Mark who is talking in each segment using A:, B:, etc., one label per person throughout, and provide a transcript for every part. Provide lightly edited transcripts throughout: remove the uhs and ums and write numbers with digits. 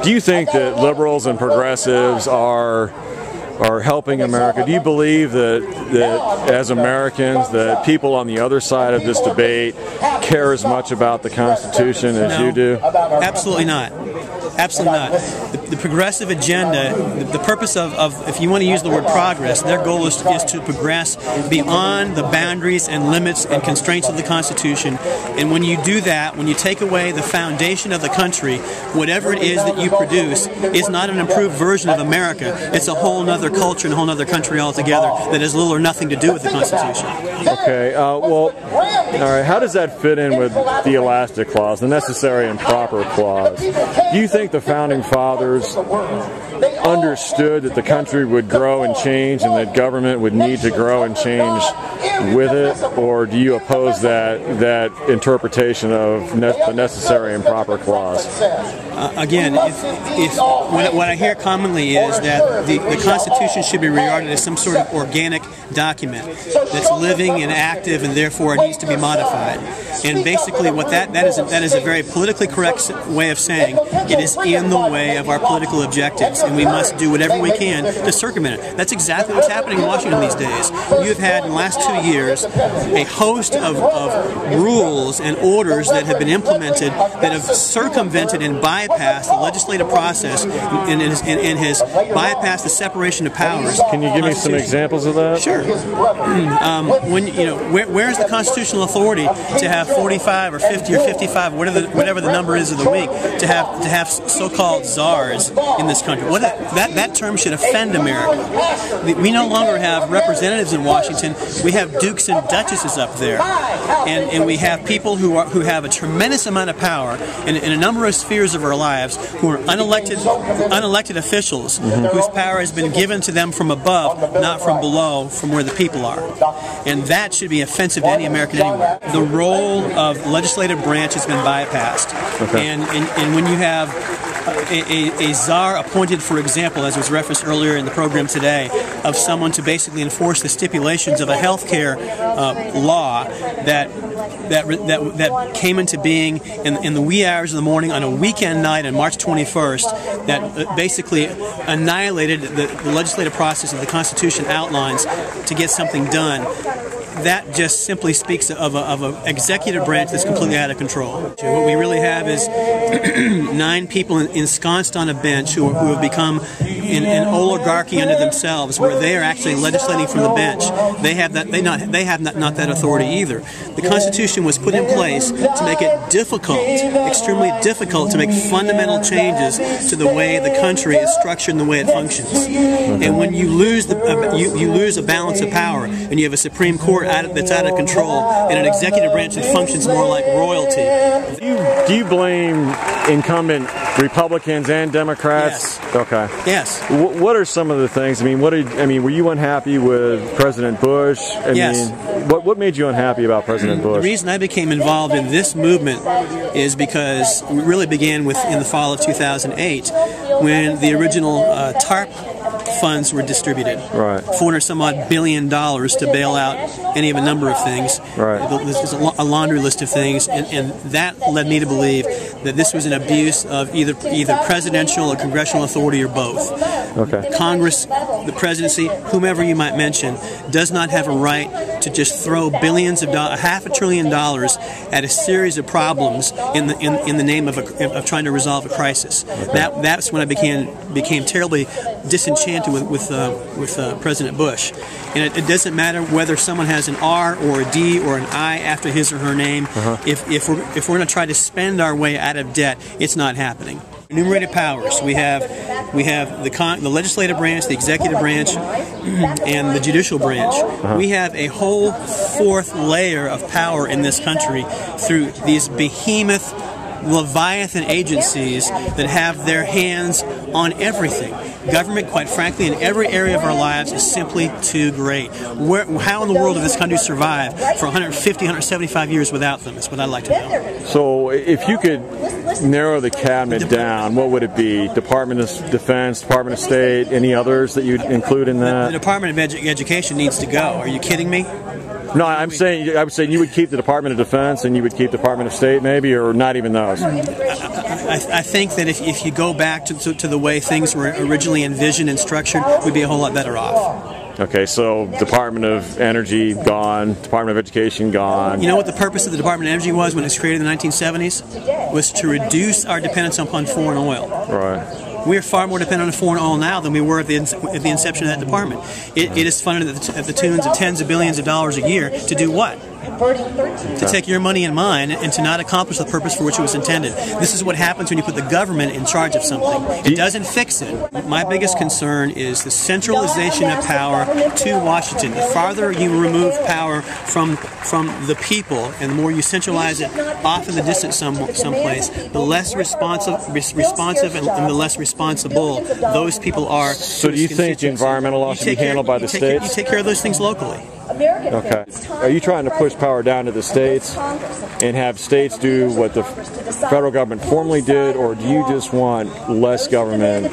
A: Do you think that liberals and progressives are helping America? Do you believe that as Americans, that people on the other side of this debate care as much about the Constitution as you do?
B: Absolutely not. Absolutely not. The progressive agenda, the purpose of, if you want to use the word progress, their goal is to progress beyond the boundaries and limits and constraints of the Constitution. And when you do that, when you take away the foundation of the country, whatever it is that you produce is not an improved version of America. It's a whole other culture and a whole other country altogether that has little or nothing to do with the Constitution.
A: Okay, well, all right, how does that fit in with the elastic clause, the necessary and proper clause? Do you think the Founding Fathers understood that the country would grow and change and that government would need to grow and change with it, or do you oppose that interpretation of the necessary and proper clause?
B: Again, what I hear commonly is that the Constitution should be regarded as some sort of organic document that's living and active, and therefore it needs to be modified. And basically, what that is a very politically correct way of saying it is in the way of our political objectives, and we must do whatever we can to circumvent it. That's exactly what's happening in Washington these days. You've had in the last 2 years a host of rules and orders that have been implemented that have circumvented and bypassed the legislative process and has bypassed the separation of powers.
A: Can you give me some examples of that?
B: Sure. Where's the constitutional authority to have 45 or 50 or 55, whatever the number is of the week, to have so-called czars in this country? That term should offend America. We no longer have representatives in Washington. We have dukes and duchesses up there, and we have people who have a tremendous amount of power in a number of spheres of our lives, who are unelected officials, whose power has been given to them from above, not from below, from where the people are. And that should be offensive to any American anywhere. The role of the legislative branch has been bypassed.
A: Okay.
B: And when you have a czar appointed, for example, as was referenced earlier in the program today, of someone to basically enforce the stipulations of a health care law that came into being in the wee hours of the morning on a weekend night on March 21st, that basically annihilated the legislative process that the Constitution outlines to get something done. That just simply speaks of an executive branch that's completely out of control. What we really have is 9 people ensconced on a bench who have become an oligarchy unto themselves, where they are actually legislating from the bench. They have not that authority either. The Constitution was put in place to make it difficult, extremely difficult, to make fundamental changes to the way the country is structured and the way it functions. And when you lose you lose a balance of power, and you have a Supreme Court that's out of control, and an executive branch that functions more like royalty.
A: Do you blame incumbent Republicans and Democrats?
B: Yes.
A: Okay.
B: Yes.
A: What are some of the things? I mean, were you unhappy with President Bush?
B: Yes.
A: What made you unhappy about President Bush?
B: The reason I became involved in this movement is because it really began in the fall of 2008, when the original TARP funds were distributed.
A: Right.
B: $400-some-odd billion to bail out any of a number of things.
A: Right.
B: There's a laundry list of things, and that led me to believe that this was an abuse of either presidential or congressional authority, or both.
A: Okay.
B: Congress, the presidency, whomever you might mention, does not have a right to just throw billions of dollars, $500 billion at a series of problems in the name of trying to resolve a crisis. Okay. That's when I became terribly disenchanted with President Bush. And it doesn't matter whether someone has an R or a D or an I after his or her name. If we're going to try to spend our way out of debt, it's not happening. Enumerated powers. We have the legislative branch, the executive branch, and the judicial branch. We have a whole fourth layer of power in this country through these behemoth Leviathan agencies that have their hands on everything. Government, quite frankly, in every area of our lives is simply too great. How in the world did this country survive for 150, 175 years without them? Is what I'd like to know. So if you could narrow the cabinet down, what would it be? Department of Defense, Department of State, any others that you'd include in that? The Department of Education needs to go. Are you kidding me? No, I was saying you would keep the Department of Defense and you would keep Department of State, maybe, or not even those. I think that if you go back to the way things were originally envisioned and structured, we'd be a whole lot better off.
A: Okay, so Department of Energy gone, Department of Education gone.
B: You know what the purpose of the Department of Energy was when it was created in the 1970s? Was to reduce our dependence upon foreign oil.
A: Right.
B: We are far more dependent on foreign oil now than we were at the inception of that department. It is funded at the tunes of tens of billions of dollars a year to do what? To take your money and mine and to not accomplish the purpose for which it was intended. This is what happens when you put the government in charge of something. It doesn't fix it. My biggest concern is the centralization of power to Washington. The farther you remove power from the people and the more you centralize it off in the distance someplace, the less responsive and the less responsible those people are.
A: So do you think the environmental law should be handled by the states?
B: You take care of those things locally.
A: Okay. Are you trying to push power down to the states and have states do what the federal government formerly did, or do you just want less government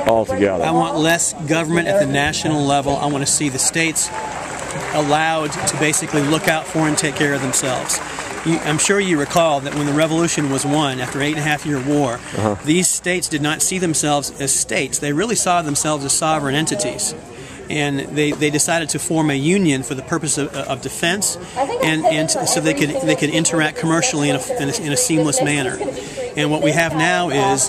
A: altogether?
B: I want less government at the national level. I want to see the states allowed to basically look out for and take care of themselves. I'm sure you recall that when the revolution was won after an 8.5-year war, these states did not see themselves as states. They really saw themselves as sovereign entities. And they decided to form a union for the purpose of defense, and so they could interact commercially in a seamless manner. And what we have now is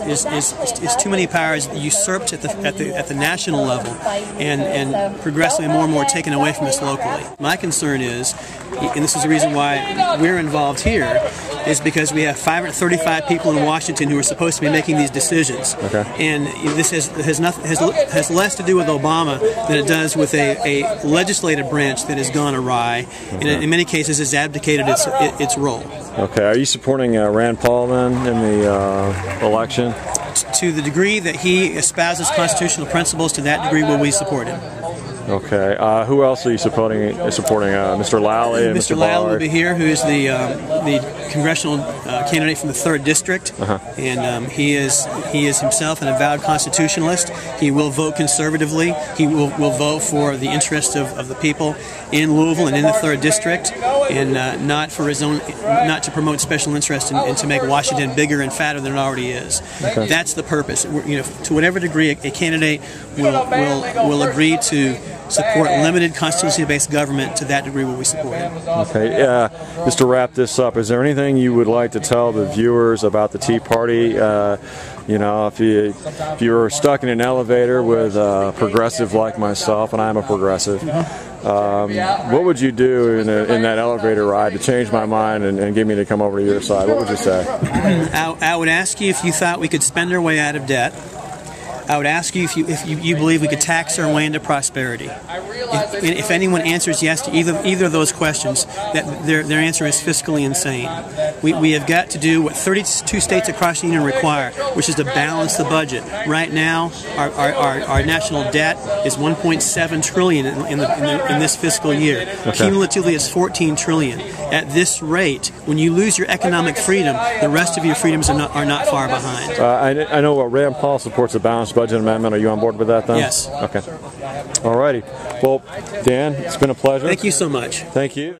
B: too many powers usurped at the national level, and progressively more and more taken away from us locally. My concern is, and this is the reason why we're involved here, is because we have 535 people in Washington who are supposed to be making these decisions. Okay. And this has less to do with Obama than it does with a legislative branch that has gone awry, and in many cases has abdicated its role.
A: Okay. Are you supporting Rand Paul then in the election?
B: To the degree that he espouses constitutional principles, to that degree will we support him.
A: Okay. Who else are you supporting? Mr. Lally and Mr.
B: Lally will be here, who is the congressional candidate from the 3rd District, and he is himself an avowed constitutionalist. He will vote conservatively. He will vote for the interests of the people in Louisville and in the 3rd District, and not for his own, not to promote special interest and to make Washington bigger and fatter than it already is. Okay. That's the purpose. To whatever degree a candidate will agree to support limited constitutionally-based government, to that degree will we support it.
A: Okay, just to wrap this up, is there anything you would like to tell the viewers about the Tea Party? If you were stuck in an elevator with a progressive like myself, and I'm a progressive, what would you do in that elevator ride to change my mind and get me to come over to your side? What would you say?
B: I would ask you if you thought we could spend our way out of debt. I would ask you if you believe we could tax our way into prosperity. If anyone answers yes to either of those questions, that their answer is fiscally insane. We have got to do what 32 states across the union require, which is to balance the budget. Right now, our national debt is $1.7 trillion in this fiscal year. Okay. Cumulatively, it's $14 trillion. At this rate, when you lose your economic freedom, the rest of your freedoms are not far behind.
A: I know Rand Paul supports a balanced budget amendment. Are you on board with that then?
B: Yes.
A: Okay. All righty. Well, Dan, it's been a pleasure.
B: Thank you so much.
A: Thank you.